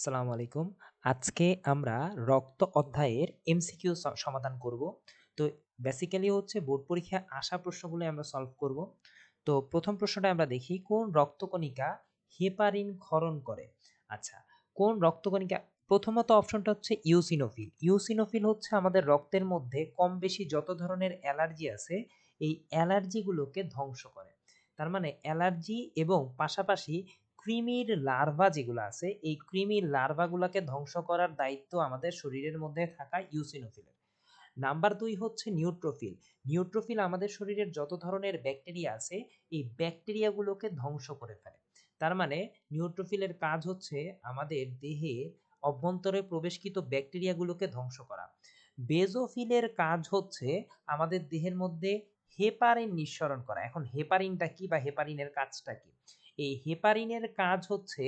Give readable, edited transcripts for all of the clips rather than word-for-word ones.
আসসালামু আলাইকুম। আজকে আমরা রক্ত অধ্যায়ের এমসিকিউ সমাধান করব। তো বেসিক্যালি হচ্ছে বোর্ড পরীক্ষায় আসা প্রশ্নগুলো আমরা সলভ করব। তো প্রথম প্রশ্নটা আমরা দেখি, কোন রক্তকণিকা হেপারিন ক্ষরণ করে? আচ্ছা, কোন রক্তকণিকা? প্রথমত অপশনটা হচ্ছে ইওসিনোফিল। ইওসিনোফিল হচ্ছে আমাদের রক্তের মধ্যে কম বেশি যত ধরনের অ্যালার্জি আছে এই অ্যালার্জিগুলোকে ধ্বংস করে। তার মানে অ্যালার্জি এবং পাশাপাশি কৃমির লার্ভা যেগুলো আছে এই কৃমির লার্ভাগুলোকে ধ্বংস করার দায়িত্ব আমাদের শরীরের মধ্যে থাকা ইউসিনোফিলের। নাম্বার 2 হচ্ছে নিউট্রোফিল। নিউট্রোফিল আমাদের শরীরের যত ধরনের ব্যাকটেরিয়া আছে এই ব্যাকটেরিয়াগুলোকে ধ্বংস করে ফেলে। তার মানে নিউট্রোফিলের কাজ হচ্ছে আমাদের দেহের অভ্যন্তরে প্রবেশকৃত ব্যাকটেরিয়াগুলোকে ধ্বংস করা। বেজোফিলের কাজ হচ্ছে আমাদের দেহের মধ্যে হেপারিন নিঃসরণ করা। এখন হেপারিনটা কি বা হেপারিনের কাজটা কি? এই হেপারিনের কাজ হচ্ছে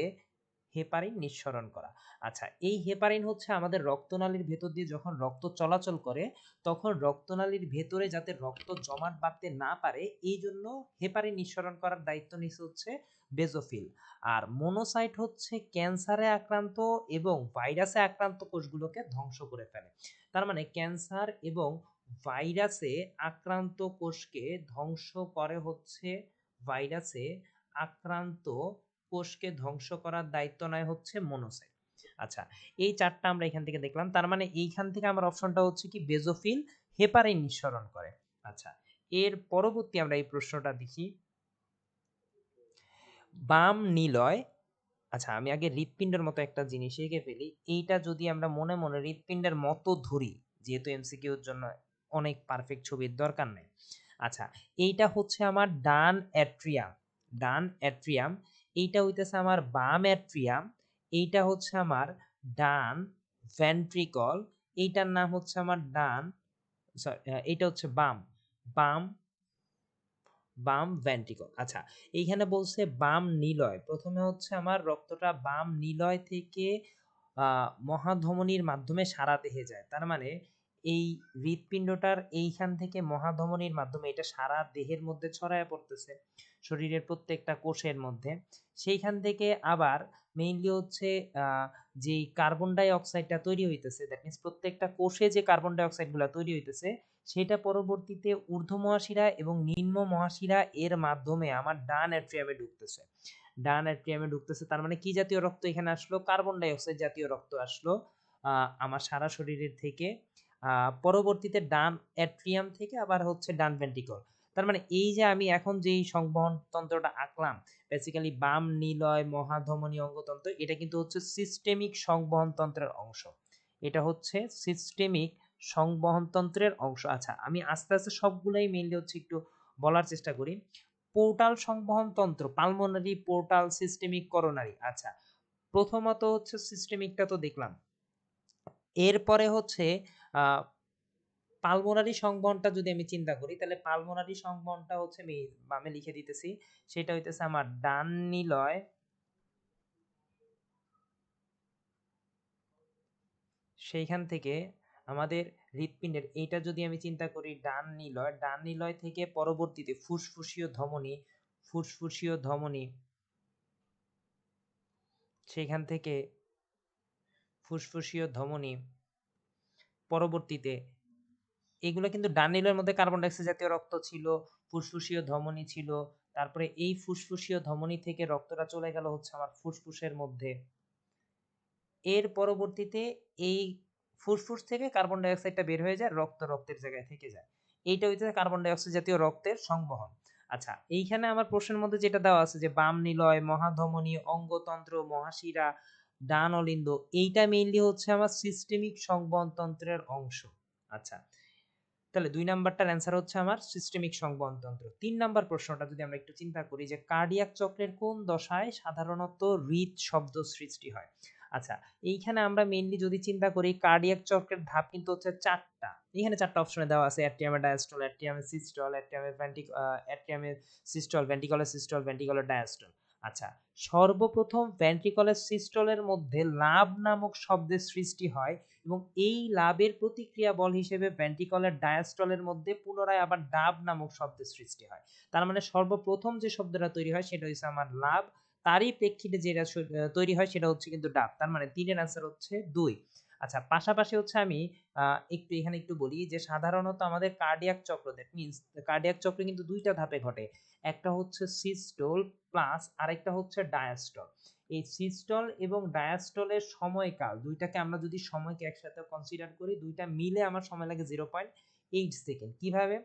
হেপারিন নিঃসরণ করা। আচ্ছা, এই হেপারিন হচ্ছে আমাদের রক্তনালীর ভেতর দিয়ে যখন রক্ত চলাচল করে তখন রক্তনালীর ভেতরে যাতে রক্ত জমাট বাঁধতে না পারে এই জন্য হেপারিন নিঃসরণ করার দায়িত্ব নিচ্ছে হচ্ছে বেজোফিল। আর মোনোসাইট হচ্ছে ক্যান্সারে আক্রান্ত এবং ভাইরাসে আক্রান্ত কোষগুলোকে ধ্বংস করে ফেলে। তার মানে ক্যান্সার এবং ভাইরাসে আক্রান্ত কোষকে ধ্বংস করে হচ্ছে ভাইরাসে আক্রান্ত কোষকে ধ্বংস করার দায়িত্ব নেয় হচ্ছে মনোসাইট। আচ্ছা, এই চারটা আমরা এখান থেকে দেখলাম। তার মানে এইখান থেকে আমার অপশনটা হচ্ছে কি বেজোফিল হেপারিন নিঃসরণ করে। আচ্ছা, এর পরবর্তী আমরা এই প্রশ্নটা দেখি। বাম নিলয়, আচ্ছা আমি আগে হৃৎপিণ্ডের মতো একটা জিনিস এঁকে ফেলি। এইটা যদি আমরা মনে মনে হৃৎপিণ্ডের মতো ধরি, যেহেতু এমসিকিউর জন্য অনেক পারফেক্ট ছবির দরকার নেই। আচ্ছা, এইটা হচ্ছে আমার ডান অ্যাট্রিয়াম। ডান অ্যাট্রিয়াম। এইটা হইতেছে আমার বাম অ্যাট্রিয়াম। এইটা হচ্ছে আমার ডান ভেন্ট্রিকল। এইটার নাম হচ্ছে আমার ডান, সরি, এইটা হচ্ছে বাম, বাম বাম ভেন্ট্রিকল। আচ্ছা, এইখানে বলছে বাম নিলয়। প্রথমে হচ্ছে আমার রক্তটা বাম নিলয় থেকে মহাধমনীর মাধ্যমে সারা দেহে যায়। তার মানে এই হৃৎপিণ্ডটার এইখান থেকে মহাধমনীর মাধ্যমে এটা সারা দেহের মধ্যে ছড়ায় পড়তেছে, শরীরের প্রত্যেকটা কোষের মধ্যে। সেইখান থেকে আবার মেইনলি হচ্ছে যেই কার্বন ডাই অক্সাইডটা তৈরি হইতেছে, দ্যাট মিনস প্রত্যেকটা কোষে যে কার্বন ডাই অক্সাইডগুলা তৈরি হইতেছে সেটা পরবর্তীতে ঊর্ধ্ব মহাশিরা এবং নিম্ন মহাশিরা এর মাধ্যমে আমার ডান অ্যাট্রিয়ামে ঢুকতেছে। ডান অ্যাট্রিয়ামে ঢুকতেছে তার মানে কি জাতীয় রক্ত এখানে আসলো? কার্বন ডাই অক্সাইড জাতীয় রক্ত আসলো আমার সারা শরীরের থেকে। পরবর্তীতে ডান অ্যাট্রিয়াম থেকে আবার হচ্ছে ডান ভেন্ট্রিকল। তার মানে এই যে আমি এখন যেই সংবহন তন্ত্রটা আঁকলাম, বেসিক্যালি বাম নিলয় মহাধমনী অঙ্গতন্ত্র, এটা কিন্তু হচ্ছে সিস্টেমিক সংবহন তন্ত্রের অংশ। এটা হচ্ছে সিস্টেমিক সংবহনতন্ত্রের অংশ। আচ্ছা, আমি আস্তে আস্তে সবগুলাই মেইনলি হচ্ছে একটু বলার চেষ্টা করি। পোর্টাল সংবহনতন্ত্র, পালমোনারি, পোর্টাল, সিস্টেমিক, করোনারি। আচ্ছা, প্রথমত হচ্ছে সিস্টেমিকটা তো দেখলাম। এরপরে হচ্ছে আহ পালমোনারি সংবহনটা যদি আমি চিন্তা করি তাহলে পালমোনারি সংবহনটা হচ্ছে আমি বামে লিখে দিতেছি। সেটা হইতেছে আমার ডান নিলয়, সেইখান থেকে আমাদের হৃৎপিণ্ডের এইটা যদি আমি চিন্তা করি ডান নিলয়, ডান নিলয় থেকে পরবর্তীতে ফুসফুসীয় ধমনী, ফুসফুসীয় ধমনী, সেখান থেকে ফুসফুসীয় ধমনী পরবর্তীতে এগুলো কিন্তু ডান নিলয়ের মধ্যে কার্বন ডাইঅক্সাইড জাতীয় রক্ত ছিল, ফুসফুসীয় ধমনী ছিল। তারপরে এই ফুসফুসীয় ধমনী থেকে রক্তটা চলে গেল হচ্ছে আমার ফুসফুসের মধ্যে। এর পরবর্তীতে এই ফুসফুস থেকে কার্বন ডাই অক্সাইডটা বের হয়ে যায়, রক্তের জায়গায় থেকে যায়। এইটা হইতেছে কার্বন ডাই অক্সাইড জাতীয় রক্তের সংবহন। আচ্ছা, এইখানে আমার প্রশ্নের মধ্যে যেটা দেওয়া আছে যে বাম নিলয়, মহাধমনী, অঙ্গতন্ত্র, মহাশিরা, ডান অলিন্দ, এইটা মেইনলি হচ্ছে আমার সিস্টেমিক সংবহন তন্ত্রের অংশ। আচ্ছা, তাহলে ২ নাম্বারটার অ্যান্সার হচ্ছে আমার সিস্টেমিক সংবহনতন্ত্র। ৩ নাম্বার প্রশ্নটা যদি আমরা একটু চিন্তা করি যে কার্ডিয়াক চক্রের কোন দশায় সাধারণত হৃদ শব্দ সৃষ্টি হয়? আচ্ছা, এইখানে আমরা মেইনলি যদি চিন্তা করি কার্ডিয়াক চক্রের ধাপ কিন্তু হচ্ছে ৪ টা। এখানে ৪ টা অপশনে দেওয়া আছে অ্যাট্রিয়ামের ডায়াস্টল, অ্যাট্রিয়ামের সিস্টল, অ্যাট্রিয়ামের সিস্টল, ভেন্ট্রিকলের সিস্টল, ভেন্ট্রিকলের ডায়াস্টল। আচ্ছা, সর্বপ্রথম ভেন্ট্রিকলের সিস্টলের মধ্যে লাভ নামক শব্দের সৃষ্টি হয় এবং এই লাভের প্রতিক্রিয়া বল হিসেবে ভেন্ট্রিকলের ডায়াস্টলের মধ্যে পুনরায় আবার ডাব নামক শব্দের সৃষ্টি হয়। তার মানে সর্বপ্রথম যে শব্দটা তৈরি হয় সেটা হচ্ছে আমার লাভ। তারই প্রেক্ষিতে যেটা তৈরি হয় সেটা হচ্ছে কিন্তু ডাব। তার মানে ৩ এর অ্যান্সার হচ্ছে ২। আচ্ছা, পাশাপাশি হচ্ছে আমি এখানে একটু বলি যে সাধারণত আমাদের কার্ডিয়াক চক্র, দ্যাট মিনস কার্ডিয়াক চক্র কিন্তু ২ টা ধাপে ঘটে। একটা হচ্ছে সিস্টোল প্লাস আরেকটা হচ্ছে ডায়াস্টল। এই সিস্টল এবং ডায়াস্টলের সময়কাল ২ টাকে আমরা যদি সময়কে একসাথে কনসিডার করি, ২ টা মিলে আমার সময় লাগে 0.8 সেকেন্ড। কিভাবে?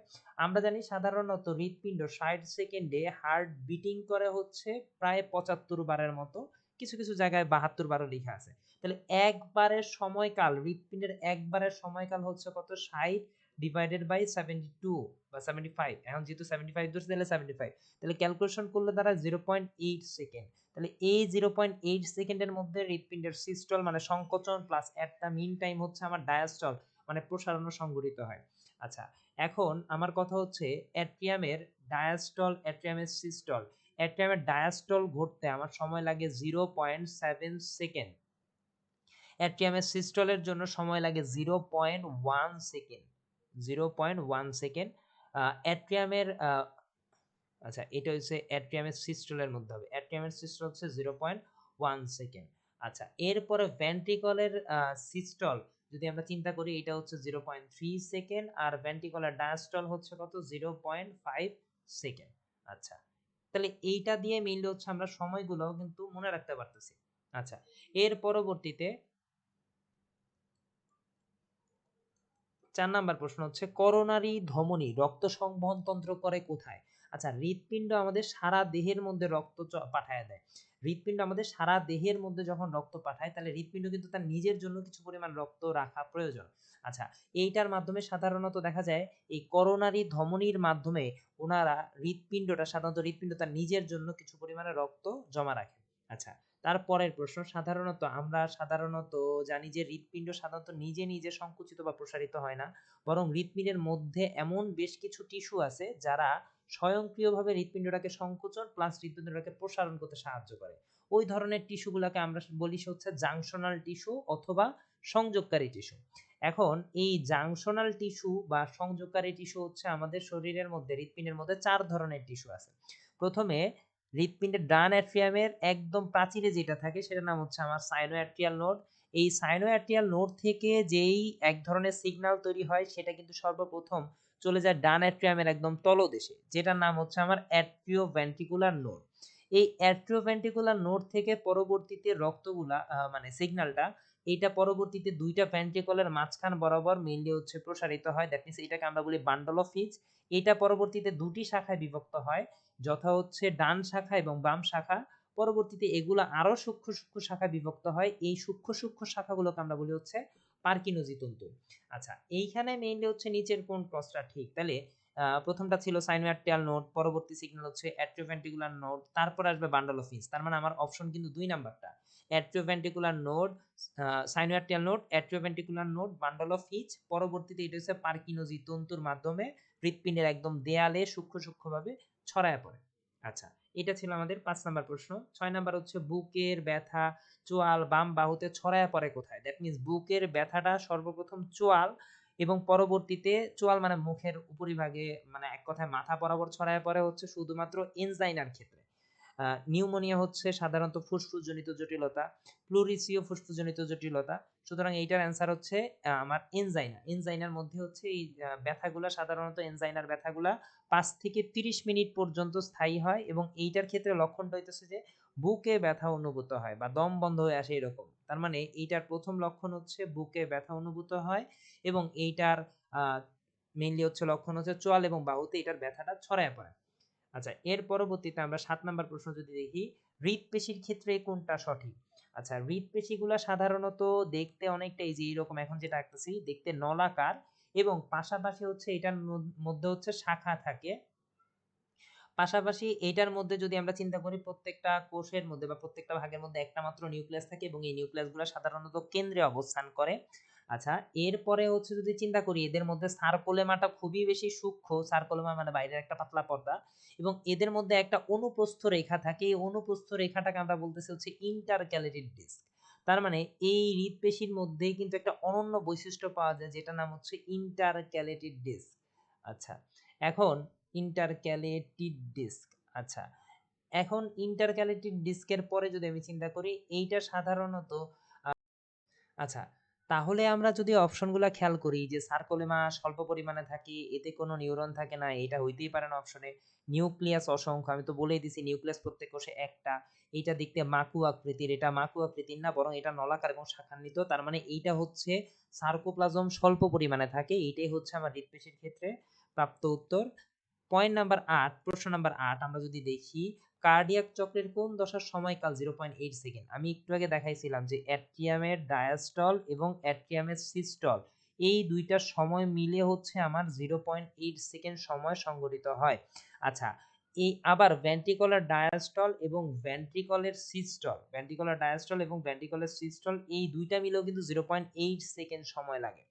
আমরা জানি সাধারণত হৃৎপিণ্ড ৬০ সেকেন্ডে হার্ট বিটিং করে হচ্ছে প্রায় ৭৫ বারের মতো। কিছু, কিছু জায়গায় ৭২ বারও লিখা আছে। তাহলে একবারের সময়কাল, হৃৎপিণ্ডের একবারের সময়কাল হচ্ছে কত? ৬০ ডিভাইডেড বাই 72 বা 75। এখন যেহেতু 75 ধরছি তাহলে 75। তাহলে ক্যালকুলেশন করলে দাঁড়ায় 0.8 সেকেন্ড। তাহলে এই 0.8 সেকেন্ডের মধ্যে হৃৎপিণ্ডের সিস্টল মানে সংকোচন plus at the mean time হচ্ছে আমার ডায়াস্টল মানে প্রসারণ সংঘটিত হয়। আচ্ছা, এখন আমার কথা হচ্ছে অ্যাট্রিয়ামের ডায়াস্টল, অ্যাট্রিয়ামের সিস্টল। অ্যাট্রিয়ামের ডায়াস্টল ঘটতে আমার সময় লাগে 0.7 সেকেন্ড। অ্যাট্রিয়ামের সিস্টলের জন্য সময় লাগে 0.1 সেকেন্ড। 0.1 সেকেন্ড। অ্যাট্রিয়ামের আচ্ছা, এটা হচ্ছে অ্যাট্রিয়ামের সিস্টলের মধ্যে হবে। অ্যাট্রিয়ামের সিস্টল হচ্ছে 0.1 সেকেন্ড। আচ্ছা, এরপরে ভেন্ট্রিকলের সিস্টল যদি আমরা চিন্তা করি, এটা হচ্ছে 0.3 সেকেন্ড আর ভেন্ট্রিকলের ডায়াস্টল হচ্ছে কত? 0.5 সেকেন্ড। আচ্ছা, তাহলে এইটা দিয়ে মেইনলি হচ্ছে আমরা সময়গুলোও কিন্তু মনে রাখতে পারতেছি। আচ্ছা, এর পরবর্তীতে ৪ নাম্বার প্রশ্ন হচ্ছে করোনারি ধমনী রক্ত সংবহন তন্ত্র করে কোথায়? আচ্ছা, হৃৎপিণ্ড আমাদের সারা দেহের মধ্যে রক্ত পাঠায় দেয়। হৃৎপিণ্ড আমাদের সারা দেহের মধ্যে যখন রক্ত পাঠায় তাহলে হৃৎপিণ্ড কিন্তু তার নিজের জন্য কিছু পরিমাণ রক্ত রাখা প্রয়োজন। আচ্ছা, এইটার মাধ্যমে সাধারণত দেখা যায় এই করোনারি ধমনীর মাধ্যমে ওনারা হৃৎপিণ্ড তার নিজের জন্য কিছু পরিমাণে রক্ত জমা রাখে। আচ্ছা, তারপরের প্রশ্ন, আমরা সাধারণত জানি যে হৃৎপিণ্ড সাধারণত নিজে নিজে সংকুচিত বা প্রসারিত হয় না, বরং হৃৎপিণ্ডের মধ্যে এমন বেশ কিছু টিস্যু আছে যারা স্বয়ংক্রিয়ভাবে হৃৎপিণ্ডটাকে সংকোচন প্লাস হৃৎপিণ্ডটাকে প্রসারণ করতে সাহায্য করে। ওই ধরনের টিস্যুগুলোকে আমরা বলি হচ্ছে জাংশনাল টিস্যু অথবা সংযোগকারী টিস্যু। এখন এই জাংশনাল টিস্যু বা সংযোগকারী টিস্যু হচ্ছে আমাদের শরীরের মধ্যে, হৃৎপিণ্ডের মধ্যে ৪ ধরনের টিস্যু আছে। প্রথমে হৃৎপিণ্ডের ডান অ্যাট্রিয়ামের একদম প্রাচীরে যেটা থাকে সেটার নাম হচ্ছে আমার সাইনোঅ্যাট্রিয়াল নোড। এই সাইনোঅ্যাট্রিয়াল নোড থেকে যেই এক ধরনের সিগন্যাল তৈরি হয় সেটা কিন্তু সর্বপ্রথম চলে যায় ডান অ্যাট্রিয়ামের একদম তলদেশে, যেটার নাম হচ্ছে আমার অ্যাট্রিওভেন্ট্রিকুলার নোড। এই অ্যাট্রিওভেন্ট্রিকুলার নোড থেকে পরবর্তীতে রক্তগুলা মানে সিগন্যালটা এইটা পরবর্তীতে ২ টা ভেন্ট্রিকলের মাঝখান বরাবর মেইনলি হচ্ছে প্রসারিত হয়। দ্যাট মিনস এটাকে আমরা বলি বান্ডল অফ হিজ। এটা পরবর্তীতে ২ টি শাখায় বিভক্ত হয়, যথা হচ্ছে ডান শাখা এবং বাম শাখা। পরবর্তীতে এগুলা আরো সূক্ষ্ম সূক্ষ্ম শাখায় বিভক্ত হয়। এই সূক্ষ্ম সূক্ষ্ম শাখাগুলোকে আমরা বলি হচ্ছে পার্কিনজি তন্তু। আচ্ছা, এইখানে মেইনলি হচ্ছে নিচের কোন ক্রসটা ঠিক? তাহলে প্রথমটা ছিল সাইনোঅ্যাট্রিয়াল নোড, পরবর্তী সিগন্যাল হচ্ছে অ্যাট্রিওভেন্ট্রিকুলার নোড, তারপর আসবে বান্ডল অফ হিজ। তার মানে আমার অপশন কিন্তু ২ নাম্বারটা। Atrioventricular node, sinoatrial node, atrioventricular node, bundle of His. পরবর্তীতে এটা হচ্ছে পার্কিনজি তন্তুর মাধ্যমে হৃৎপিণ্ডের একদম দেয়ালে সূক্ষ্ম সূক্ষ্মভাবে ছড়ায় পড়ে। আচ্ছা, এটা ছিল আমাদের ৫ নাম্বার প্রশ্ন। ৬ নাম্বার হচ্ছে বুকের ব্যথা চোয়াল বাম বাহুতে ছড়ায় পড়ে কোথায়? দ্যাট মিনস বুকের ব্যথাটা সর্বপ্রথম চোয়াল এবং পরবর্তীতে চোয়াল মানে মুখের উপরিভাগে, মানে এক কথায় মাথা বরাবর ছড়ায় পড়ে হচ্ছে শুধুমাত্র এনজাইনার ক্ষেত্রে। নিউমোনিয়া হচ্ছে সাধারণত ফুসফুসজনিত জটিলতা, প্লুরিসিও ফুসফুসজনিত জটিলতা। সুতরাং এইটার অ্যান্সার হচ্ছে আমার এনজাইনা। এনজাইনার মধ্যে হচ্ছে এই ব্যথাগুলা সাধারণত এনজাইনার ব্যথাগুলা ৫ থেকে ৩০ মিনিট পর্যন্ত স্থায়ী হয় এবং এইটার ক্ষেত্রে লক্ষণটা হইতেছে যে বুকে ব্যথা অনুভূত হয় বা দম বন্ধ হয়ে আসে এরকম। তার মানে এইটার প্রথম লক্ষণ হচ্ছে বুকে ব্যথা অনুভূত হয় এবং এইটার আ মেইনলি হচ্ছে লক্ষণ হচ্ছে চোয়াল এবং বাহুতে এটার ব্যথাটা ছড়ায় পড়ে। আচ্ছা, এর পরবর্তীতে আমরা ৭ নাম্বার প্রশ্ন যদি দেখি, হৃৎপেশির ক্ষেত্রে কোনটা সঠিক? আচ্ছা, হৃৎপেশিগুলা সাধারণত দেখতে অনেকটা এই যে এরকম এখন যেটা আঁকতেছি দেখতে নলাকার এবং পাশাপাশি হচ্ছে এটার মধ্যে হচ্ছে শাখা থাকে। পাশাপাশি এইটার মধ্যে যদি আমরা চিন্তা করি প্রত্যেকটা কোষের মধ্যে বা প্রত্যেকটা ভাগের মধ্যে একটা মাত্র নিউক্লিয়াস থাকে এবং এই নিউক্লিয়াসগুলো সাধারণত কেন্দ্রে অবস্থান করে। আচ্ছা, এরপরে হচ্ছে যদি চিন্তা করি এদের মধ্যে সার্কোলেমাটা খুবই বেশি সূক্ষ্ম, সার্কোলেমা মানে বাইরের একটা পাতলা পর্দা এবং এদের মধ্যে একটা অনুপ্রস্থ রেখা থাকে। এই অনুপ্রস্থ রেখাটাকে আমরা বলতেছি হচ্ছে ইন্টারক্যালেটেড ডিস্ক। তার মানে এই হৃৎপেশির মধ্যেই কিন্তু একটা অনন্য বৈশিষ্ট্য পাওয়া যায় যেটার নাম হচ্ছে ইন্টারক্যালেটেড ডিস্ক। আচ্ছা, এখন ইন্টারক্যালেটেড ডিস্ক। আচ্ছা, এখন ইন্টারক্যালেটিভ ডিস্কের পরে যদি আমি চিন্তা করি, এইটা সাধারণত আচ্ছা, তাহলে আমরা যদি অপশনগুলা খেয়াল করি যে সার্কোলেমা স্বল্প পরিমাণে থাকে, এতে কোনো নিউরন থাকে না, এটা হইতেই পারে না অপশনে। নিউক্লিয়াস অসংখ্য, আমি তো বলেই দিছি নিউক্লিয়াস প্রত্যেক কোষে একটা। এইটা দেখতে মাকু আকৃতির, এটা মাকু আকৃতির না, বরং এটা নলাকার এবং শাখান্বিত। তার মানে এইটা হচ্ছে সার্কোপ্লাজম স্বল্প পরিমাণে থাকে। এইটাই হচ্ছে আমার হৃৎপিণ্ডের ক্ষেত্রে প্রাপ্ত উত্তর। পয়েন্ট নাম্বার ৮, প্রশ্ন নাম্বার ৮ আমরা যদি দেখি, কার্ডিয়াক চক্রের কোন দশার সময়কাল 0.8 সেকেন্ড? আমি একটু আগে দেখাইছিলাম যে অ্যাট্রিয়ামের ডায়াস্টল এবং অ্যাট্রিয়ামের সিস্টল, এই দুইটার সময় মিলে হচ্ছে আমার 0.8 সেকেন্ড সময় সংঘটিত হয়। আচ্ছা, এই আবার ভেন্ট্রিকুলার ডায়াস্টল এবং ভেন্ট্রিকুলার সিস্টল এই দুইটা মিলেও কিন্তু 0.8 সেকেন্ড সময় লাগে।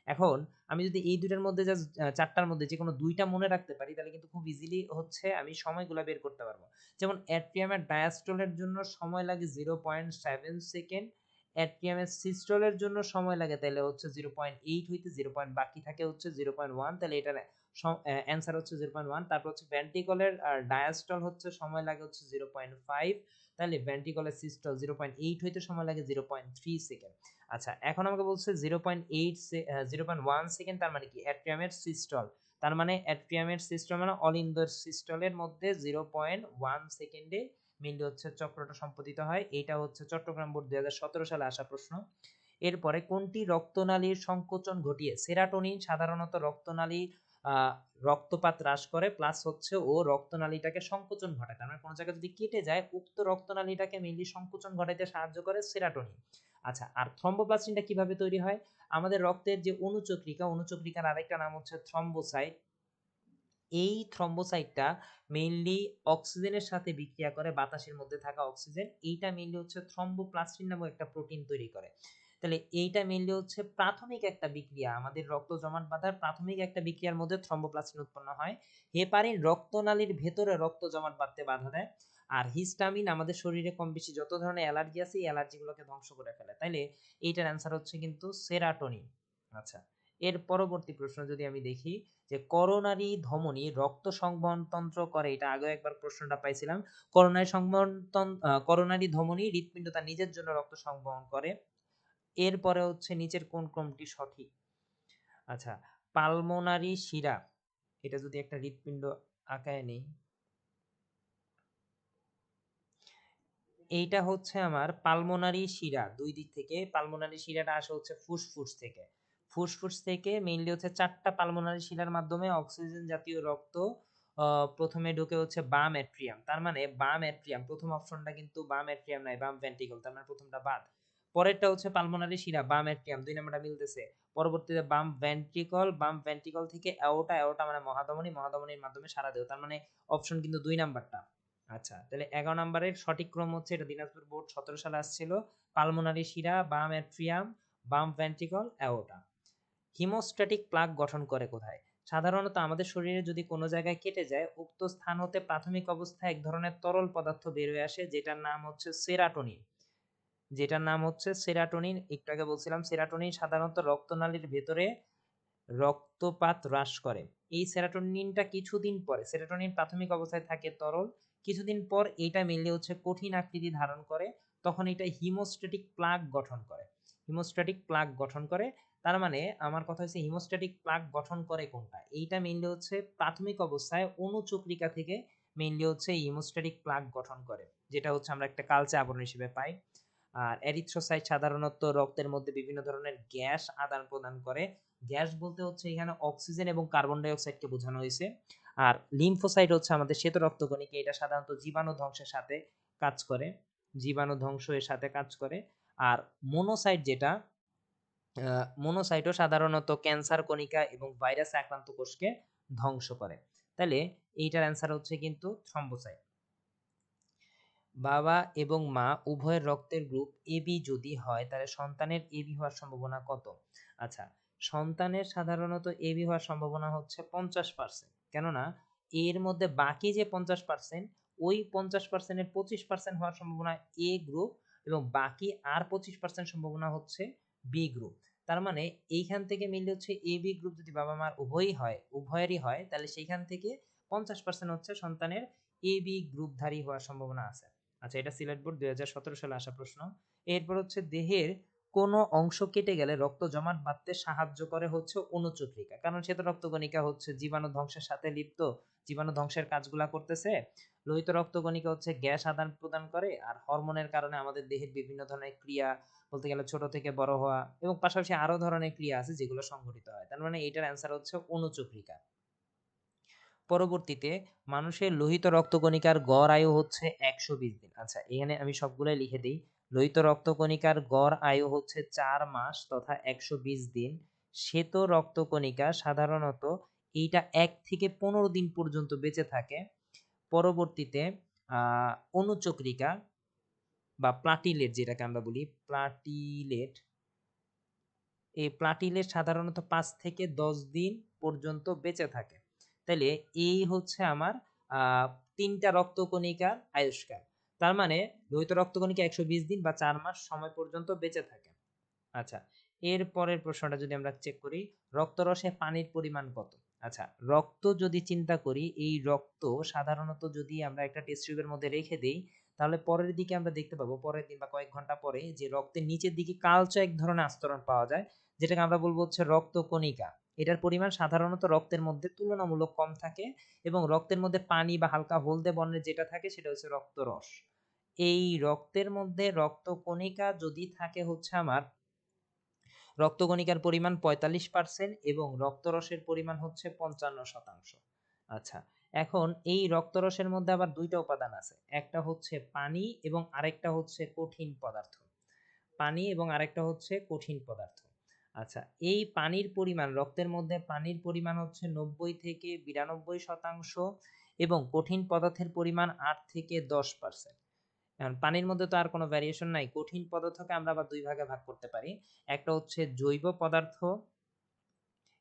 এখন আমি যদি এই দুইটার মধ্যে জাস্ট ৪টার মধ্যে যেকোনো ২টা মনে রাখতে পারি, তাহলে কিন্তু খুব ইজিলি হচ্ছে আমি সময়গুলা বের করতে পারবো। যেমন অ্যাট্রিয়ামের ডায়াস্টলের জন্য সময় লাগে 0.7 সেকেন্ড, অ্যাট্রিয়ামের সিস্টলের জন্য সময় লাগে তাহলে হচ্ছে 0.8 হইতে 0. বাকি থাকে হচ্ছে 0.1, তাহলে এটার অ্যান্সার হচ্ছে 0.1। তারপর হচ্ছে ভেন্ট্রিকলের ডায়াস্টল হচ্ছে সময় লাগে হচ্ছে 0.5, তাহলে ভেন্ট্রিকলের সিস্টল 0.8 হইতে সময় লাগে 0.3 সেকেন্ড। আচ্ছা, এখন আমাকে বলছে 0.1 সেকেন্ড, তার মানে কি অ্যাট্রিয়ামের সিস্টল, তার মানে অ্যাট্রিয়ামের সিস্টল মানে অলিন্দর সিস্টলের মধ্যে 0.1 সেকেন্ডে মিললে হচ্ছে চক্রটা সম্পাদিত হয়। এটা হচ্ছে চট্টগ্রাম বোর্ড 2017 সালে আসা প্রশ্ন। এরপরে কোনটি রক্তনালীর সংকোচন ঘটিয়ে? সেরাটোনিন সাধারণত রক্তনালী রক্তপাত হ্রাস করে, প্লাস হচ্ছে ও রক্তনালীটাকে সংকোচন ঘটায়। তার মানে কোনো জায়গায় যদি কেটে যায়, উক্ত রক্তনালীটাকে মেইনলি সংকোচন ঘটাইতে সাহায্য করে সেরাটোনিন। আচ্ছা, আর থ্রম্বোপ্লাস্টিনটা কিভাবে তৈরি হয়? আমাদের রক্তের যে অনুচক্রিকার আরেকটা নাম হচ্ছে থ্রম্বোসাইট। এই থ্রম্বোসাইটটা মেইনলি অক্সিজেনের সাথে বিক্রিয়া করে, বাতাসের মধ্যে থাকা অক্সিজেন, এইটা মেইনলি হচ্ছে থ্রম্বোপ্লাস্টিন নামক একটা প্রোটিন তৈরি করে। তাহলে এইটা মেইনলি হচ্ছে প্রাথমিক একটা বিক্রিয়া, আমাদের রক্ত জমাট বাঁধার প্রাথমিক একটা বিক্রিয়ার মধ্যে থ্রম্বোপ্লাস্টিন উৎপন্ন হয়। হেপারিন রক্তনালীর ভেতরে রক্ত জমাট বাঁধতে বাধা দেয়। আর হিস্টামিন আমাদের শরীরে কম বেশি যত ধরনের অ্যালার্জি আছে এই অ্যালার্জিগুলোকে ধ্বংস করে ফেলে। তাইলে এইটার অ্যান্সার হচ্ছে কিন্তু সেরাটোনিন। আচ্ছা, এর পরবর্তী প্রশ্ন যদি আমি দেখি, যে করোনারি ধমনী রক্ত সংবহন তন্ত্র করে, এটা আগেও একবার প্রশ্নটা পাইছিলাম। করোনারি ধমনী হৃৎপিণ্ড তার নিজের জন্য রক্ত সংবহন করে। এরপরে হচ্ছে নিচের কোন ক্রমটি সঠিক? আচ্ছা, পালমোনারি শিরা, এটা যদি একটা হৃৎপিণ্ড আঁকায় নেই, এইটা হচ্ছে আমার পালমোনারি শিরা। দুই দিক থেকে পালমোনারি শিরাটা আসে হচ্ছে ফুসফুস থেকে। ফুসফুস থেকে মেইনলি হচ্ছে 4টা পালমোনারি শিরার মাধ্যমে অক্সিজেন জাতীয় রক্ত প্রথমে ঢুকে হচ্ছে বাম অ্যাট্রিয়াম। তার মানে বাম অ্যাট্রিয়াম, প্রথম অপশনটা কিন্তু বাম অ্যাট্রিয়াম নাই, বাম ভেন্ট্রিকল, তার মানে প্রথমটা বাদ। পরেরটা হচ্ছে পালমোনারি শিরা বাম অ্যাট্রিয়াম, 2 নম্বরটা মিলতেছে। পরবর্তীতে বাম ভেন্ট্রিকল থেকে অ্যাওর্টা, অ্যাওর্টা মানে মহাধমনী, মহাধমনীর মাধ্যমে সারা দেহ, তার মানে অপশন কিন্তু 2 নাম্বারটা। আচ্ছা, তাহলে 11 নম্বরের সঠিক ক্রম হচ্ছে, এটা দিনাজপুর বোর্ড 17 সালে আসছিল, পালমোনারি শিরা, বাম অ্যাট্রিয়াম, বাম ভেন্ট্রিকল, অ্যাওর্টা। হিমোস্ট্যাটিক প্লাক গঠন করে কোথায়? সাধারণত আমাদের শরীরে যদি কোনো জায়গায় কেটে যায়, উক্ত স্থান হতে প্রাথমিক অবস্থায় এক ধরনের তরল পদার্থ বের হয়ে আসে, যেটার নাম হচ্ছে সেরাটোনিন। একটু আগে বলছিলাম সেরাটোনিন সাধারণত রক্তনালীর ভেতরে রক্তপাত হ্রাস করে। এই সেরাটোনিনটা কিছুদিন পরে, সেরাটোনিন প্রাথমিক অবস্থায় থাকে তরল, কিছুদিন পর এইটা মিললে হচ্ছে কঠিন আকৃতি ধারণ করে, তখন এটা হিমোস্ট্যাটিক প্লাক গঠন করে। তার মানে আমার কথা হচ্ছে হিমোস্ট্যাটিক প্লাক গঠন করে কোনটা? এইটা মেইনলি হচ্ছে প্রাথমিক অবস্থায় অনুচক্রিকা থেকে মেইনলি হচ্ছে হিমোস্ট্যাটিক প্লাক গঠন করে, যেটা হচ্ছে আমরা একটা কালচে আবরণ হিসেবে পাই। আর এরিথ্রোসাইট সাধারণত রক্তের মধ্যে বিভিন্ন ধরনের গ্যাস আদান প্রদান করে। গ্যাস বলতে হচ্ছে এখানে অক্সিজেন এবং কার্বন ডাই অক্সাইডকে বোঝানো হয়েছে। আর লিম্ফোসাইট হচ্ছে আমাদের শ্বেত রক্তকণিকা, এটা সাধারণত জীবাণু ধ্বংসের সাথে কাজ করে, জীবাণু ধ্বংসের সাথে কাজ করে। আর মোনোসাইট যেটা, মোনোসাইটও সাধারণত ক্যান্সার কণিকা এবং ভাইরাসে আক্রান্ত কোষকে ধ্বংস করে। তাহলে এইটার অ্যান্সার হচ্ছে কিন্তু থ্রম্বোসাইট। বাবা এবং মা উভয়ের রক্তের গ্রুপ এবি যদি হয়, তাহলে সন্তানের এবি হওয়ার সম্ভাবনা কত? আচ্ছা, সন্তানের সাধারণত এবি হওয়ার সম্ভাবনা হচ্ছে 50%। কেননা এর মধ্যে বাকি যে 50%, ওই 50%-এর 25% হওয়ার সম্ভাবনা এ গ্রুপ, এবং বাকি আর 25% সম্ভাবনা হচ্ছে বি গ্রুপ। তার মানে এইখান থেকে মিললে হচ্ছে এ বি গ্রুপ যদি বাবা মার উভয়েরই হয়, তাহলে সেইখান থেকে 50% হচ্ছে সন্তানের এ বি গ্রুপধারী হওয়ার সম্ভাবনা আছে। আচ্ছা, এটা সিলেট বোর্ড 2017 সালে আসা প্রশ্ন। এরপর হচ্ছে দেহের কোন অংশ কেটে গেলে রক্ত জমাট বাঁধতে সাহায্য করে হচ্ছে অনুচক্রিকা, কারণ সে তো রক্তকণিকা হচ্ছে জীবাণু ধ্বংসের সাথে লিপ্ত, জীবাণু ধ্বংসের কাজগুলা করতেছে। লোহিত রক্তকণিকা হচ্ছে গ্যাস আদান প্রদান করে, আর হরমোনের কারণে আমাদের দেহের বিভিন্ন ধরনের ক্রিয়া, বলতে গেলে ছোট থেকে বড় হওয়া এবং পাশাপাশি আরো ধরনের ক্রিয়া আছে যেগুলো সংঘটিত হয়, তার মানে এটার অ্যান্সার হচ্ছে অনুচক্রিকা। পরবর্তীতে মানুষের লোহিত রক্তকণিকার গড় আয়ু হচ্ছে 120 দিন। আচ্ছা, এখানে আমি সবগুলাই লিখে দিই। লোহিত রক্তকণিকার গড় আয়ু হচ্ছে 4 মাস তথা 120 দিন। শ্বেত রক্তকণিকা সাধারণত এইটা 1 থেকে 15 দিন পর্যন্ত বেঁচে থাকে। পরবর্তীতে অনুচক্রিকা বা প্লাটিলেট, যেটাকে আমরা বলি প্লাটিলেট, এই প্লাটিলেট সাধারণত 5 থেকে 10 দিন পর্যন্ত বেঁচে থাকে। তাইলে এই হচ্ছে আমার আহ 3টা রক্তকণিকার আয়ুষ্কাল। তার মানে লোহিত রক্তকণিকা 120 দিন বা 4 মাস সময় পর্যন্ত বেঁচে থাকে। আচ্ছা, এর পরের প্রশ্নটা যদি আমরা চেক করি, রক্তরসে পানির পরিমাণ কত? আচ্ছা, রক্ত যদি চিন্তা করি, এই রক্ত সাধারণত যদি আমরা একটা টেস্ট টিউবের মধ্যে রেখে দেই, তাহলে পরের দিকে আমরা দেখতে পাবো, পরের দিন বা কয়েক ঘন্টা পরে, যে রক্তের নিচের দিকে কালচে এক ধরনের আস্তরণ পাওয়া যায়, যেটাকে আমরা বলবো হচ্ছে রক্তকণিকা। এটার পরিমাণ সাধারণত রক্তের মধ্যে তুলনামূলক কম থাকে, এবং রক্তের মধ্যে পানি বা হালকা হলদে বর্ণের যেটা থাকে সেটা হচ্ছে রক্তরস। এই রক্তের মধ্যে রক্তকণিকা যদি থাকে হচ্ছে আমার, রক্তকণিকার পরিমাণ 45% এবং রক্তরসের পরিমাণ হচ্ছে 55%। আচ্ছা, এখন এই রক্তরসের মধ্যে আবার দুইটা উপাদান আছে, একটা হচ্ছে পানি এবং আরেকটা হচ্ছে কঠিন পদার্থ। পানি এবং আরেকটা হচ্ছে কঠিন পদার্থ। আচ্ছা, এই পানির পরিমাণ, রক্তের মধ্যে পানির পরিমাণ হচ্ছে 90 থেকে 92% এবং কঠিন পদার্থের পরিমাণ 8 থেকে 10%। এখন পানির মধ্যে তো আর কোনো ভ্যারিয়েশন নাই, কঠিন পদার্থকে আমরা আবার দুই ভাগে ভাগ করতে পারি, একটা হচ্ছে জৈব পদার্থ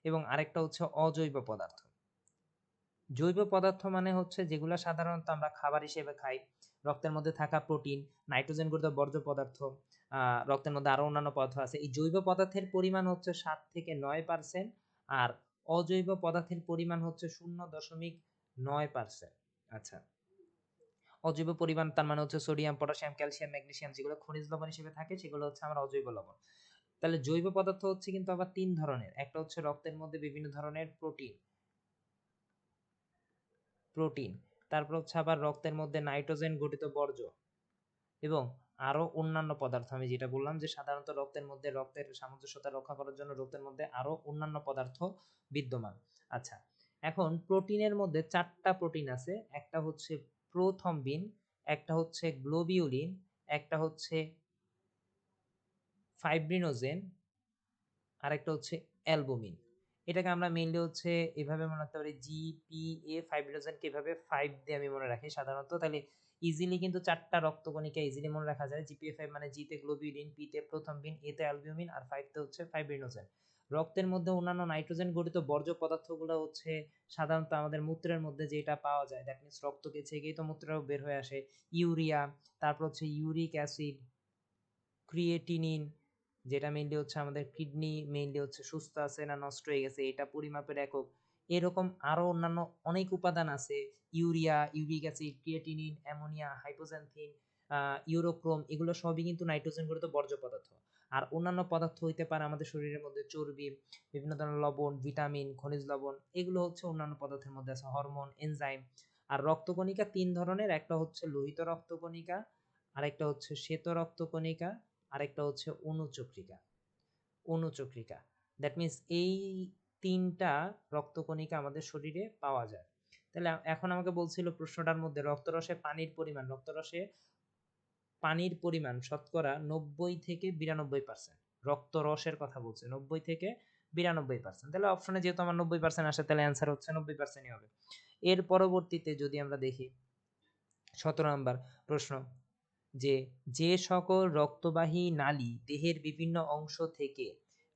এবং আরেকটা হচ্ছে অজৈব পদার্থ। জৈব পদার্থ মানে হচ্ছে যেগুলো সাধারণত আমরা খাবার হিসেবে খাই, রক্তের মধ্যে থাকা প্রোটিন, নাইট্রোজেন গঠিত বর্জ্য পদার্থ, রক্তের মধ্যে আরো অন্যান্য পদার্থ আছে। এই জৈব পদার্থের পরিমাণ হচ্ছে 7 থেকে 9%, আর অজৈব পদার্থের পরিমাণ হচ্ছে 0.9%। আচ্ছা, অজৈব পরিমাণ তার মানে হচ্ছে সোডিয়াম, পটাশিয়াম, ক্যালসিয়াম, ম্যাগনেসিয়াম, যেগুলো খনিজ লবণ হিসেবে থাকে সেগুলো হচ্ছে আমার অজৈব লবণ। তাহলে জৈব পদার্থ হচ্ছে কিন্তু আবার 3 ধরনের, একটা হচ্ছে রক্তের মধ্যে বিভিন্ন ধরনের প্রোটিন, প্রোটিন তারপর হচ্ছে আবার রক্তের মধ্যে নাইট্রোজেন গঠিত বর্জ্য এবং আরো অন্যান্য পদার্থ। আমি যেটা বললাম যে সাধারণত রক্তের মধ্যে রক্তের সামঞ্জস্যতা রক্ষা করার জন্য রক্তের মধ্যে আরো অন্যান্য পদার্থ বিদ্যমান। আচ্ছা, এখন প্রোটিনের মধ্যে 4টা প্রোটিন আছে, একটা হচ্ছে প্রোথম্বিন, একটা হচ্ছে গ্লোবিউলিন, একটা হচ্ছে ফাইব্রিনোজেন, আরেকটা হচ্ছে অ্যালবুমিন। এটাকে আমরা মেইনলি হচ্ছে এভাবে মনে রাখতে পারি, জিপিএ ফাইব্রিনোজেনকে এভাবে 5 দিয়ে আমি মনে রাখি সাধারণত, তাহলে ইজিলি কিন্তু 4টা রক্তকণিকা ইজিলি মনে রাখা যায়। জিপিএ 5 মানে জিতে গ্লোবিউলিন, পিতে প্রথমবিন, এতে অ্যালবুমিন আর 5 তে হচ্ছে ফাইব্রিনোজেন। রক্তের মধ্যে অন্যান্য নাইট্রোজেন গঠিত বর্জ্য পদার্থগুলো হচ্ছে সাধারণত আমাদের মূত্রের মধ্যে যেটা পাওয়া যায়, দ্যাট মিনস রক্তকে ছেঁকেই তো মূত্রেও বের হয়ে আসে। ইউরিয়া, তারপর হচ্ছে ইউরিক অ্যাসিড, ক্রিয়েটিনিন, যেটা মেইনলি হচ্ছে আমাদের কিডনি মেইনলি হচ্ছে সুস্থ আছে না নষ্ট হয়ে গেছে এটা পরিমাপের একক। এরকম আরো অন্যান্য অনেক উপাদান আছে, urea, uric acid, creatinine, ammonia, hypoxanthine, urochrome, এগুলো সবই কিন্তু নাইট্রোজেন গঠিত বর্জ্য পদার্থ। আর অন্যান্য পদার্থ হইতে পারে আমাদের শরীরের মধ্যে চর্বি, বিভিন্ন ধরনের লবণ, ভিটামিন, খনিজ লবণ, এগুলো হচ্ছে অন্যান্য পদার্থের মধ্যে আছে, হরমোন, এনজাইম। আর রক্তকণিকা 3 ধরনের, একটা হচ্ছে লোহিত রক্তকণিকা, আরেকটা হচ্ছে শ্বেত রক্তকণিকা, আরেকটা হচ্ছে অনুচক্রিকা। অনুচক্রিকা, দ্যাট মিন্স এই 3টা রক্তকণিকা আমাদের শরীরে পাওয়া যায়। তাহলে এখন আমাকে বলছিল প্রশ্নটার মধ্যে রক্তরসে পানির পরিমাণ, রক্তরসে পানির পরিমাণ শতকরা 90 থেকে 92%। রক্তরসের কথা বলছে 90 থেকে 92%, তাহলে অপশনে যেহেতু আমার 90% আসে তাহলে অ্যান্সার হচ্ছে 90%ই হবে। এর পরবর্তীতে যদি আমরা দেখি 17 নাম্বার প্রশ্ন, যে যে সকল রক্তবাহী নালী দেহের বিভিন্ন অংশ থেকে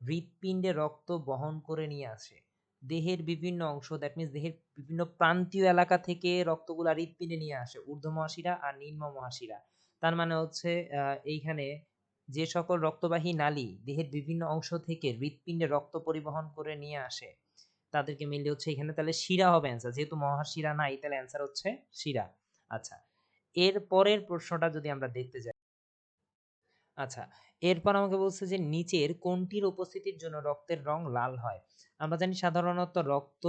হৃৎপিণ্ডে রক্ত বহন করে নিয়ে আসে, দেহের বিভিন্ন অংশ, দ্যাট মিনস দেহের বিভিন্ন প্রান্তীয় এলাকা থেকে রক্তগুলা হৃৎপিণ্ডে নিয়ে আসে, ঊর্ধ্ব মহাশিরা আর নিম্ন মহাশিরা। তার মানে হচ্ছে এইখানে যে সকল রক্তবাহী নালী দেহের বিভিন্ন অংশ থেকে হৃৎপিণ্ডে রক্ত পরিবহন করে নিয়ে আসে তাদেরকে মিললে হচ্ছে এখানে তাহলে শিরা হবে অ্যান্সার, যেহেতু মহাশিরা নাই তাহলে অ্যান্সার হচ্ছে শিরা। আচ্ছা, এর পরের প্রশ্নটা যদি আমরা দেখতে যাই, আচ্ছা, এরপর আমাকে বলছে যে নিচের কোনটির উপস্থিতির জন্য রক্তের রং লাল হয়? আমরা জানি সাধারণত রক্ত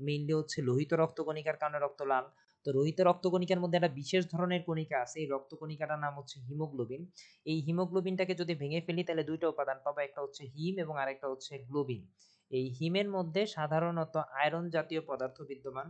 মেইনলি হচ্ছে লোহিত রক্তকণিকার কারণে রক্ত লাল। তো লোহিত রক্তকণিকার মধ্যে একটা বিশেষ ধরনের কণিকা আছে। এই রক্তকণিকাটার নাম হচ্ছে হিমোগ্লোবিন। এই হিমোগ্লোবিনটাকে যদি ভেঙে ফেলি তাহলে ২ টা উপাদান পাবো। একটা হচ্ছে হিম এবং আরেকটা হচ্ছে গ্লোবিন। এই হিমের মধ্যে সাধারণত আয়রন জাতীয় পদার্থ বিদ্যমান।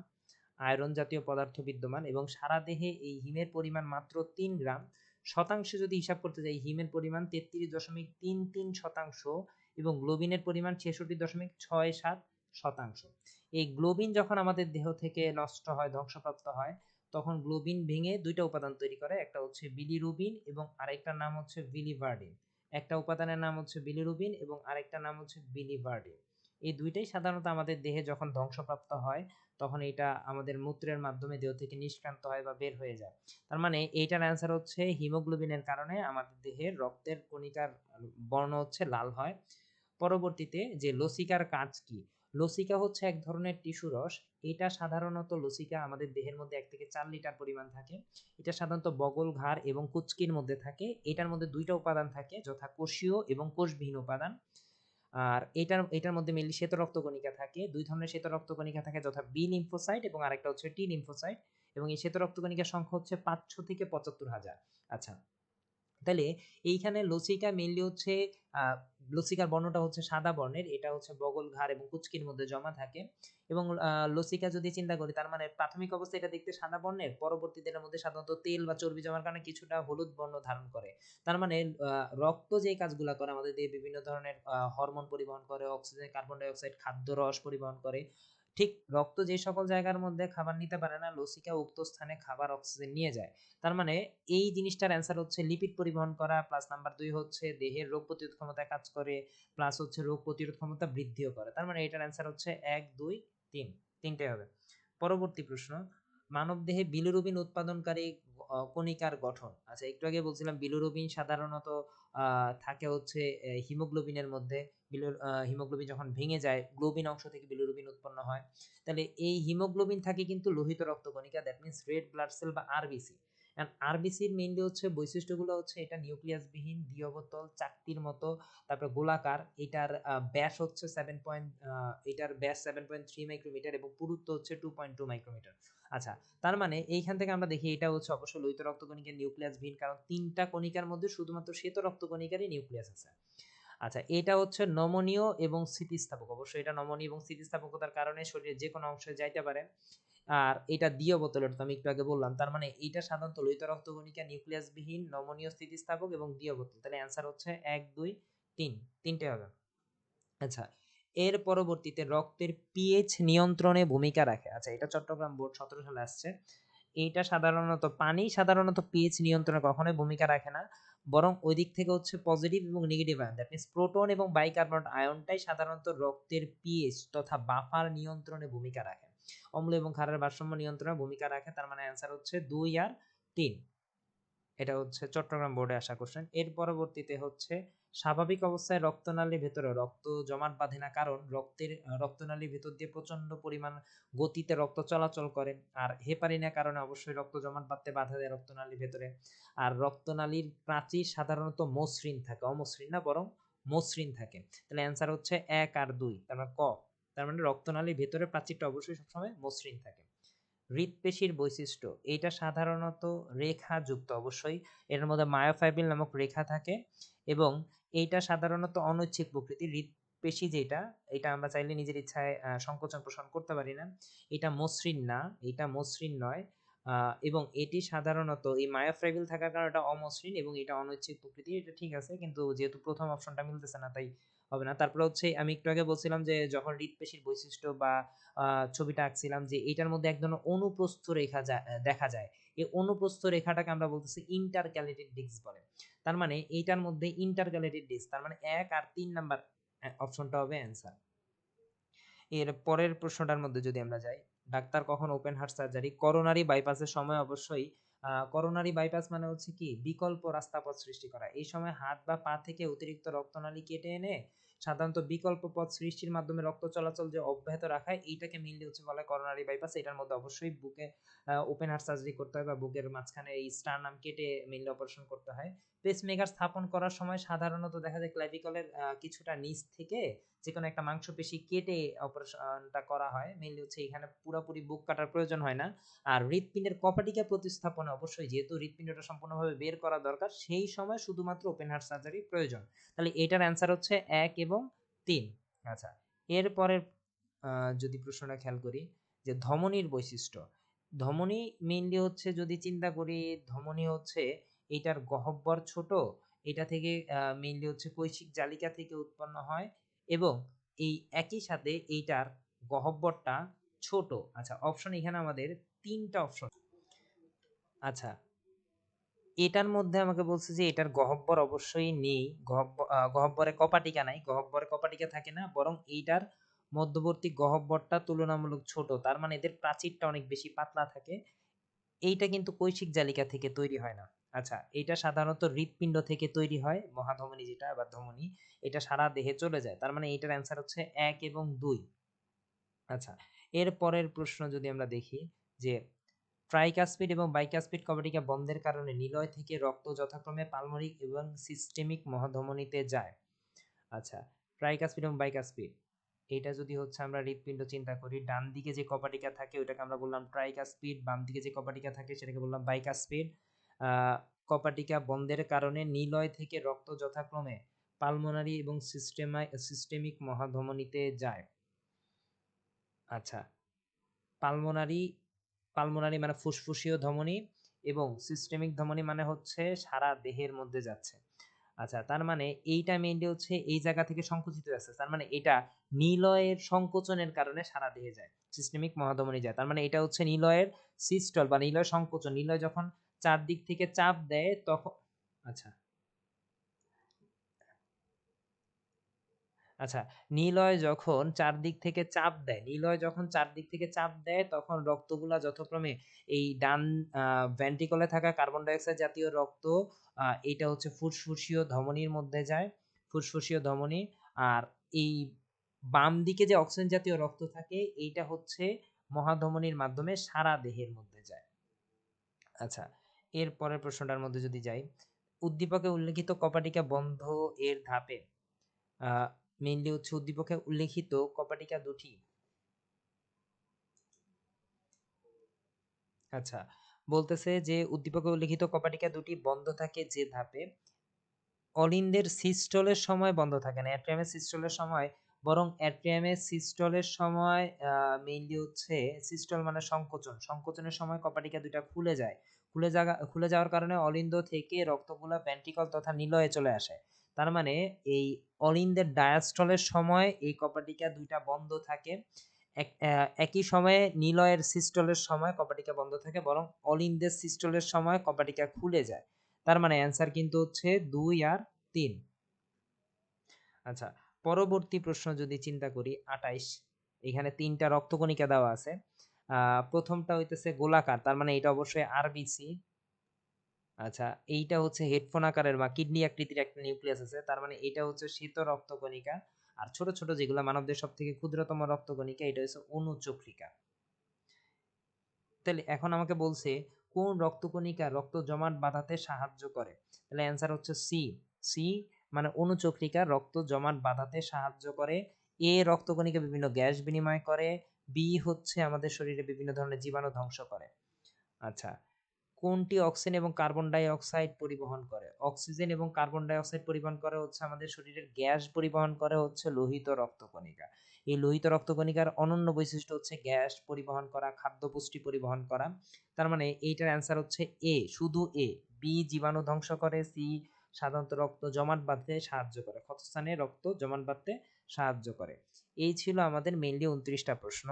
আয়রন জাতীয় পদার্থ বিদ্যমান এবং সারা দেহে এই হিমের পরিমাণ মাত্র ৩ গ্রাম। শতাংশে যদি হিসাব করতে যাই হিমের পরিমাণ ৩৩.৩৩% এবং গ্লোবিনের পরিমাণ ৬৬.৬৭%। এই গ্লোবিন যখন আমাদের দেহ থেকে নষ্ট হয়, ধ্বংসপ্রাপ্ত হয়, তখন গ্লোবিন ভেঙে ২ টা উপাদান তৈরি করে। একটা হচ্ছে বিলিরুবিন এবং আরেকটার নাম হচ্ছে বিলিভার্ডিন। একটা উপাদানের নাম হচ্ছে বিলিরুবিন এবং আরেকটার নাম হচ্ছে বিলিভার্ডিন। এই ২ টাই সাধারণত আমাদের দেহে যখন ধ্বংসপ্রাপ্ত হয় তখন এটা আমাদের মূত্রের মাধ্যমে দেহ থেকে নিষ্ক্রান্ত হয় বা বের হয়ে যায়। তার মানে এইটার অ্যান্সার হচ্ছে হিমোগ্লোবিনের কারণে আমাদের দেহের রক্তের কণিকার বর্ণ হচ্ছে লাল হয়। পরবর্তীতে যে লসিকার কাজ কি? লসিকা হচ্ছে এক ধরনের টিস্যু রস। এটা সাধারণত লসিকা আমাদের দেহের মধ্যে ১ থেকে ৪ লিটার পরিমাণ থাকে। এটা সাধারণত বগল, ঘাড় এবং কুচকির মধ্যে থাকে। এটার মধ্যে ২ টা উপাদান থাকে যথা কোষীয় এবং কোষবিহীন উপাদান। আর এটার মধ্যে মেইনলি শ্বেত রক্তকণিকা থাকে। ২ ধরনের শ্বেত রক্তকণিকা থাকে যথা বি লিম্ফোসাইট এবং আরেকটা হচ্ছে টি লিম্ফোসাইট এবং এই শ্বেত রক্তকণিকার সংখ্যা হচ্ছে ৫০০ থেকে ৭৫,০০০। আচ্ছা, তাহলে এইখানে লসিকা মেইনলি হচ্ছে আ লসিকার বর্ণটা হচ্ছে সাদা বর্ণের। এটা হচ্ছে বগল, ঘাড় এবং কুচকির মধ্যে জমা থাকে এবং লসিকা যদি চিন্তা করি তার মানে প্রাথমিক অবস্থায় এটা দেখতে সাদা বর্ণের, পরবর্তীতে এটার মধ্যে সাধারণত তেল বা চর্বি জমার কারণে কিছুটা হলুদ বর্ণ ধারণ করে। তার মানে রক্ত যেই কাজগুলা করে আমাদের দেহে বিভিন্ন ধরনের হরমোন পরিবহন করে, অক্সিজেন, কার্বন ডাই অক্সাইড, খাদ্য রস পরিবহন করে। ঠিক রক্ত যে সকল জায়গার মধ্যে খাবার নিতে পারে না, লসিকা উক্ত স্থানে খাবার, অক্সিজেন নিয়ে যায়। তার মানে এই জিনিসটার অ্যান্সার হচ্ছে লিপিড পরিবহন করা, প্লাস নাম্বার ২ হচ্ছে দেহের রোগ প্রতিরোধ ক্ষমতায় কাজ করে, প্লাস হচ্ছে রোগ প্রতিরোধ ক্ষমতা বৃদ্ধিও করে। তার মানে এটার অ্যান্সার হচ্ছে ১, ২, ৩, ৩ টাই হবে। পরবর্তী প্রশ্ন, মানবদেহে বিলিরুবিন উৎপাদনকারী কণিকার গঠন। আচ্ছা, একটু আগে বলছিলাম বিলিরুবিন সাধারণত থাকে হচ্ছে হিমোগ্লোবিনের মধ্যে। হিমোগ্লোবিন যখন ভেঙে যায় গ্লোবিন অংশ থেকে বিলিরুবিন উৎপন্ন হয়। তাহলে এই হিমোগ্লোবিন থাকে কিন্তু লোহিত রক্তকণিকা, that means red blood cell বা আরবিসি। অ্যান্ড আরবিসির মেইনলি হচ্ছে বৈশিষ্ট্যগুলো হচ্ছে এটা নিউক্লিয়াসবিহীন, দ্বিঅবতল, চাকতির মতো, তারপরে গোলাকার। এটার ব্যাস হচ্ছে 7 পয়েন্ট এটার ব্যাস 7.3 মাইক্রোমিটার এবং পুরুত্ব হচ্ছে 2.2 মাইক্রোমিটার। আচ্ছা, তার মানে এইখান থেকে আমরা দেখি এটা হচ্ছে অবশ্যই লোহিত রক্তকণিকার নিউক্লিয়াসবিহীন, কারণ ৩ টা কণিকার মধ্যে শুধুমাত্র শ্বেত রক্তকণিকারই নিউক্লিয়াস আছে। আচ্ছা, এটা হচ্ছে নমনীয় এবং স্থিতিস্থাপক। অবশ্যই এটা নমনীয় এবং স্থিতিস্থাপকতার কারণে শরীরের যেকোনো অংশে যাইতে পারে। আর এটা দ্বিতীয় বোতলের, তো আমি একটু আগে বললাম। তার মানে এইটা সাধারণত লোহিত রক্তকণিকা, নিউক্লিয়াসবিহীন, নমনীয়, স্থিতিস্থাপক এবং দ্বিতীয় বোতল। তাহলে অ্যান্সার হচ্ছে ১, ২, ৩, ৩ টে হবে। আচ্ছা, এর পরবর্তীতে রক্তের পিএইচ নিয়ন্ত্রণে ভূমিকা রাখে। আচ্ছা, এটা চট্টগ্রাম বোর্ড ১৭ সালে আসছে। এইটা সাধারণত পানি সাধারণত পিএইচ নিয়ন্ত্রণে কখনোই ভূমিকা রাখে না। বরং ওই দিক থেকে হচ্ছে পজিটিভ এবং negative ion, that means proton এবং বাইকার্বনেট আয়নটাই সাধারণত রক্তের পিএইচ তথা বাফার নিয়ন্ত্রণে ভূমিকা রাখে। অম্ল এবং ক্ষারের ভারসাম্য নিয়ন্ত্রণে ভূমিকা রাখে। তার মানে অ্যান্সার হচ্ছে ২ আর ৩। এটা হচ্ছে চট্টগ্রাম বোর্ডে আসা কোশ্চেন। এর পরবর্তীতে হচ্ছে স্বাভাবিক অবস্থায় রক্তনালীর ভেতরে রক্ত জমাট বাঁধে না, কারণ রক্তনালীর ভেতর দিয়ে প্রচন্ড পরিমাণ গতিতে রক্ত চলাচল করে। আর হেপারিনের কারণে অবশ্যই রক্ত জমাট বাঁধতে বাধা দেয় রক্তনালীর ভেতরে। আর রক্তনালীর প্রাচীর সাধারণত মসৃণ থাকে, অমসৃণ না বরং মসৃণ থাকে। তাহলে অ্যান্সার হচ্ছে ১ আর ২, তার মানে ক। তার মানে রক্তনালীর ভেতরে প্রাচীরটা অবশ্যই সবসময় মসৃণ থাকে। হৃৎপেশির বৈশিষ্ট্য, এইটা সাধারণত রেখাযুক্ত অবশ্যই। এর মধ্যে মায়োফাইব্রিল নামক রেখা থাকে এবং এইটা সাধারণত অনৈচ্ছিক প্রকৃতির। হৃৎপেশি যেটা, এটা আমরা চাইলে নিজের ইচ্ছায় সংকোচন প্রসারণ করতে পারি না। এটা মসৃণ না, এটা মসৃণ নয়। এবং এটি সাধারণত এই মায়োফাইব্রিল থাকার কারণে এটা অমসৃণ এবং এটা অনৈচ্ছিক প্রকৃতির। এটা ঠিক আছে, কিন্তু যেহেতু প্রথম অপশনটা মিলতেছে না তাই হবে না। তারপরে হচ্ছে আমি একটু আগে বলছিলাম যে যখন হৃৎপেশির বৈশিষ্ট্য বা ছবিটা আঁকছিলাম যে এটার মধ্যে এক ধরনের অনুপ্রস্থ রেখা দেখা যায়। এই অনুপ্রস্থ রেখাটাকে আমরা বলতেছি ইন্টারক্যালেটেড ডিস্ক বলে। তার মানে এইটার মধ্যে ইন্টারক্যালেটেড ডিস্ক, তার মানে ১ আর ৩ নাম্বার অপশনটা হবে অ্যান্সার। এর পরের প্রশ্নটার মধ্যে যদি আমরা যাই, ডাক্তার কখন ওপেন হার্ট সার্জারি? করোনারি বাইপাসের সময় অবশ্যই। করোনারি বাইপাস মানে হচ্ছে কি বিকল্প রাস্তাপথ সৃষ্টি করা। এই সময় হাত বা পা থেকে অতিরিক্ত রক্তনালী কেটে এনে সাধারণত বিকল্প পথ সৃষ্টির মাধ্যমে রক্ত চলাচল যে অব্যাহত রাখা, এইটাকে মেইনলি হচ্ছে বলা হয় করোনারি বাইপাস। এটার মধ্যে অবশ্যই বুকে ওপেন হার্ট সার্জারি করতে হয় বা বুকের মাঝখানে এই স্টারনাম কেটে মেইনলি অপারেশন করতে হয়। পেসমেকার স্থাপন করার সময় সাধারণত দেখা যায় ক্ল্যাভিকলের কিছুটা নিচ থেকে যে কোনো একটা মাংসপেশি কেটে অপারেশনটা করা হয়। মেইনলি হচ্ছে এখানে পুরোপুরি বুক কাটার প্রয়োজন হয় না। আর হৃৎপিণ্ডের কপাটিকা প্রতিস্থাপনে অবশ্যই যেহেতু হৃৎপিণ্ডটা সম্পূর্ণভাবে বের করা দরকার, সেই সময় শুধুমাত্র ওপেন হার্ট সার্জারি প্রয়োজন। তাহলে এটার অ্যান্সার হচ্ছে ১ এবং ৩। আচ্ছা, এরপরের যদি প্রশ্নটা খেয়াল করি যে ধমনীর বৈশিষ্ট্য। ধমনী মেইনলি হচ্ছে যদি চিন্তা করি, ধমনী হচ্ছে এটার গহ্বর ছোট, এটা থেকে মেইনলি হচ্ছে কৈশিক জালিকা থেকে উৎপন্ন হয় এবং এই একই সাথে এইটার গহ্বরটা ছোট। আচ্ছা, অপশন এখানে আমাদের ৩ টা অপশন। আচ্ছা, এটার মধ্যে আমাকে বলছে যে এটার গহ্বর অবশ্যই নেই। গহ্বরে কপাটিকা নাই। গহ্বরে কপাটিকা থাকে না, বরং এইটার মধ্যবর্তী গহ্বরটা তুলনামূলক ছোট। তার মানে এদের প্রাচীরটা অনেক বেশি পাতলা থাকে। এইটা কিন্তু কৈশিক জালিকা থেকে তৈরি হয় না। আচ্ছা, এইটা সাধারণত হৃৎপিণ্ড থেকে তৈরি হয়, মহাধমনী যেটা বা ধমনী, এটা সারা দেহে চলে যায়। তার মানে এইটার অ্যান্সার হচ্ছে ১ এবং ২। আচ্ছা, এর পরের প্রশ্ন যদি আমরা দেখি যে ট্রাইকাসপিড এবং বাইকাসপিড কবাডিকা বন্ধের কারণে নিলয় থেকে রক্ত যথাক্রমে পালমোনিক এবং সিস্টেমিক মহাধমনীতে যায়। আচ্ছা, ট্রাইকাসপিড এবং বাইকাসপিড, এটা যদি হচ্ছে আমরা হৃৎপিণ্ড চিন্তা করি, ডান দিকে যে কপাটিকা থাকে ওটাকে আমরা বললাম ট্রাইকাসপিড, বাম দিকে যে কপাটিকা থাকে সেটাকে বললাম বাইকাসপিড। কপাটিকা বন্ধের কারণে নিলয় থেকে রক্ত যথাক্রমে পালমোনারি এবং সিস্টেমিক মহাধমনীতে যায়। আচ্ছা, পালমোনারি পালমোনারি মানে ফুসফুসীয় ধমনী এবং সিস্টেমিক ধমনী মানে হচ্ছে সারা দেহের মধ্যে যাচ্ছে। আচ্ছা, তার মানে এইটা মেইনলি হচ্ছে এই জায়গা থেকে সংকুচিত আছে। তার মানে এটা নিলয়ের সংকোচনের কারণে সারা দেহে যায়। সিস্টেমিক মহাধমনী যায়। তার মানে এটা হচ্ছে নিলয়ের সিস্টল বা নিলয় সংকোচন। নিলয় যখন চারদিক থেকে চাপ দেয় তখন আচ্ছা, আচ্ছা, নিলয় যখন চারদিক থেকে চাপ দেয় তখন রক্তগুলা যথাক্রমে এই ডান ভেন্ট্রিকলে থাকা কার্বন ডাই অক্সাইড জাতীয় রক্ত এইটা হচ্ছে ফুসফুসীয় ধমনীর মধ্যে যায়, ফুসফুসীয় ধমনী। আর এই বাম দিকে যে অক্সিজেন জাতীয় রক্ত থাকে এইটা হচ্ছে মহাধমনীর মাধ্যমে সারা দেহের মধ্যে যায়। আচ্ছা, এর পরের প্রশ্নটার মধ্যে যদি যাই, উদ্দীপকে উল্লেখিত কপাটিকা বন্ধ এর ধাপে মেইনলি হচ্ছে উদ্দীপকে উল্লেখিত কপাটিকা দুটি। আচ্ছা, বলতেছে যে উদ্দীপকে উল্লেখিত কপাটিকা দুটি বন্ধ থাকে যে ধাপে অলিন্দের সিস্টলের সময় বন্ধ থাকে না, অ্যাট্রিয়ামের সিস্টলের সময়, বরং অ্যাট্রিয়ামের সিস্টলের সময় মেইনলি হচ্ছে সিস্টল মানে সংকোচন, সংকোচনের সময় কপাটিকা দুইটা খুলে যাওয়ার কারণে অলিন্দ থেকে রক্তগুলা ভেন্ট্রিকল তথা নিলয়ে চলে আসে। তার মানে এই অলিন্দের ডায়াস্টলের সময় এই কপাটিকা দুইটা বন্ধ থাকে। একই সময়ে নিলয়ের সিস্টলের সময় কপাটিকা বন্ধ থাকে, বরং অলিন্দের সিস্টলের সময় কপাটিকা খুলে যায়। তার মানে অ্যান্সার কিন্তু হচ্ছে ২ আর ৩। আচ্ছা, পরবর্তী প্রশ্ন যদি চিন্তা করি ২৮, এখানে ৩টা রক্তকণিকা দেওয়া আছে। প্রথমটা হইতেছে গোলাকার, তার মানে এটা অবশ্যই আরবিসি। আচ্ছা, এইটা হচ্ছে হেডফোন আকারের বা কিডনি আকৃতির একটা নিউক্লিয়াস আছে, তার মানে এটা হচ্ছে শ্বেত রক্তকণিকা। আর ছোট ছোট যেগুলো মানবদের সব থেকে ক্ষুদ্রতম রক্তকণিকা এটা হচ্ছে অনুচক্রিকা। তাহলে এখন আমাকে বলছে কোন রক্তকণিকা রক্ত জমাট বাঁধাতে সাহায্য করে। তাহলে অ্যান্সার হচ্ছে সি। সি মানে অনুচক্রিকা রক্ত জমাট বাঁধাতে সাহায্য করে। এ রক্তকণিকা বিভিন্ন গ্যাস বিনিময় করে। বি হচ্ছে আমাদের শরীরে বিভিন্ন ধরনের জীবাণু ধ্বংস করে। আচ্ছা, কোনটি অক্সিজেন এবং কার্বন ডাই অক্সাইড পরিবহন করে? অক্সিজেন এবং কার্বন ডাই অক্সাইড পরিবহন করে হচ্ছে আমাদের শরীরের গ্যাস পরিবহন করে হচ্ছে লোহিত রক্তকণিকা। এই লোহিত রক্তকণিকার অনন্য বৈশিষ্ট্য হচ্ছে গ্যাস পরিবহন করা, খাদ্য পুষ্টি পরিবহন করা। তার মানে এইটার অ্যান্সার হচ্ছে এ, শুধু এ। বি জীবাণু ধ্বংস করে, সি সাধারণত রক্ত জমাট বাঁধতে সাহায্য করে, ক্ষতস্থানে রক্ত জমাট বাঁধতে সাহায্য করে। এই ছিল আমাদের মেইনলি ২৯টা প্রশ্ন।